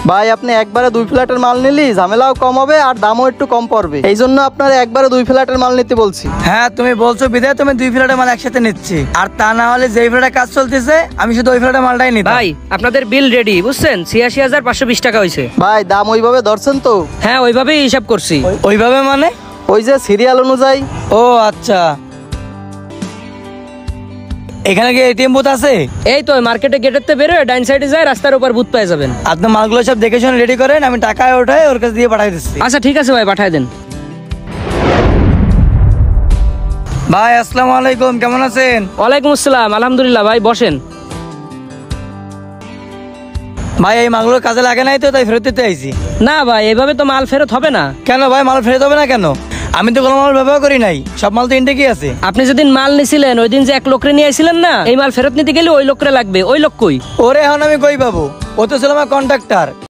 ভাই আপনি একবারে 2 ফ্ল্যাটের মাল নিলি ঝামেলাও কম হবে আর দামও একটু কম পড়বে, এই জন্য আপনার একবারে 2 ফ্ল্যাটের মাল নিতে বলছি। হ্যাঁ তুমি বলছো বিদায় তুমি 2 ফ্ল্যাটের মাল একসাথে নিচ্ছি, আর তা না হলে যেই ফ্ল্যাটে কাজ চলতেছে আমি শুধু ওই ফ্ল্যাটের মালটাই নিতাম। ভাই আপনাদের বিল রেডি, বুঝছেন? 86,520 টাকা হয়েছে। ভাই দাম ওইভাবে ধরছেন তো? হ্যাঁ ওইভাবেই হিসাব করছি। ওইভাবে মানে? ওই যে সিরিয়াল অনুযায়ী। ও আচ্ছা, এখানে কি এটিএম বুথ আছে? এই তো মার্কেটে গেটের তে বেরোয় ডাইন সাইডে যায়, রাস্তার উপর বুথ পেয়ে যাবেন। আপনি মালগুলো সব দেখে শুনে রেডি করেন, আমি টাকা ওঠাই ওর কাছে দিয়ে পাঠাই দিচ্ছি। আচ্ছা ঠিক আছে ভাই, পাঠায় দেন। ভাই আসসালামু আলাইকুম, কেমন আছেন? ওয়ালাইকুম আসসালাম, আলহামদুলিল্লাহ। ভাই বসেন। ভাই এই মালগুলো কাজে লাগে নাই তো, তাই ফেরত দিতে আইছি। না ভাই এভাবে তো মাল ফেরত হবে না। কেন ভাই মাল ফেরত হবে না কেন? আমি তো কোনো মাল ব্যবহার করি নাই, সব মাল তো ইনটেকই আছে। আপনি যেদিন মাল নিছিলেন ওই দিন যে এক লোকরে নিয়ে আইছিলেন না, এই মাল ফেরত নিতে গেলে ওই লোকরে লাগবে। ওই লোক কই? ওরে এখন আমি কই পাবো? ও তো ছিল আমার কন্ট্রাক্টর।